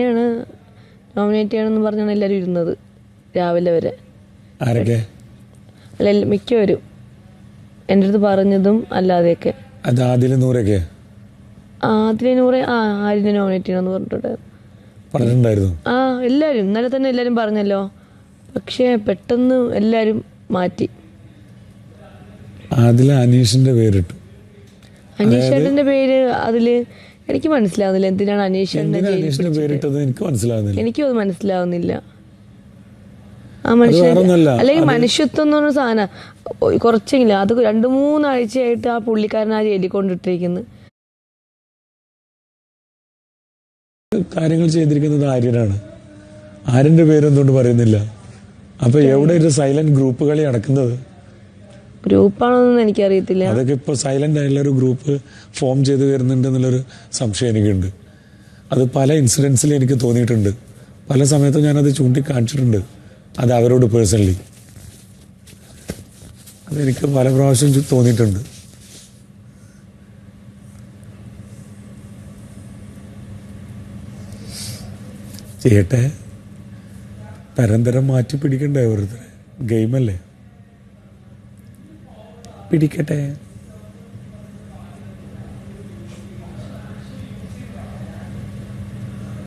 ആണ് നോമിനേറ്റ് ചെയ്യണമെന്ന് പറഞ്ഞാണ് എല്ലാവരും ഇരുന്നത് രാവിലെ വരെ. ആരൊക്കെ? അല്ല, മിക്കവരും എൻ്റെ അടുത്ത് പറഞ്ഞതും അല്ലാതെയൊക്കെ. അത് ആദില നൂറൊക്കെ ആദില നൂറെ ആരിനെ നോമിനേറ്റ് ചെയ്യണമെന്ന് പറഞ്ഞിട്ടുണ്ടായിരുന്നു. എല്ലാവരും ഇന്നലെ തന്നെ എല്ലാവരും പറഞ്ഞല്ലോ. പക്ഷേ പെട്ടെന്ന് എല്ലാവരും മാറ്റി. ആദില അനീഷിന്റെ പേരിട്ടു. അനീഷേട്ടന്റെ പേര് അതില് എനിക്ക് മനസ്സിലാവുന്നില്ല. എന്തിനാണ് അനീഷിന്റെ പേരിട്ടത് എനിക്ക് മനസ്സിലാവുന്നില്ല. എനിക്കും അത് മനസ്സിലാവുന്നില്ല. ആ മനുഷ്യൻ അല്ലെങ്കിൽ മനുഷ്യത്വം എന്ന് പറഞ്ഞ സാധനം കുറച്ചെങ്കിലും അത് 2-3 ആഴ്ചയായിട്ട് ആ പുള്ളിക്കാരൻ ആ ജയിലിൽ കൊണ്ടിട്ടിരിക്കുന്നു. കാര്യങ്ങൾ ചെയ്തിരിക്കുന്നത് ആര്യനാണ്. ആര്യന്റെ പേരെന്തുകൊണ്ട് പറയുന്നില്ല? അപ്പൊ എവിടെ ഒരു സൈലന്റ് ഗ്രൂപ്പ് കളി നടക്കുന്നത്? ഗ്രൂപ്പാണോന്ന് എനിക്കറിയത്തില്ല. അതൊക്കെ ഇപ്പൊ സൈലന്റ് ആയിട്ടുള്ള ഒരു ഗ്രൂപ്പ് ഫോം ചെയ്ത് വരുന്നുണ്ട് എന്നുള്ളൊരു സംശയം എനിക്കുണ്ട്. അത് പല ഇൻസിഡൻസിലും എനിക്ക് തോന്നിയിട്ടുണ്ട്. പല സമയത്തും ഞാനത് ചൂണ്ടിക്കാണിച്ചിട്ടുണ്ട്. അത് അവരോട് പേഴ്സണലി അതെനിക്ക് പല പ്രാവശ്യം തോന്നിയിട്ടുണ്ട്. ചെയ്യട്ടെ, തരം മാറ്റി പിടിക്കണ്ടേ? ഓരോരുത്തരെ ഗെയിമല്ലേ, പിടിക്കട്ടെ.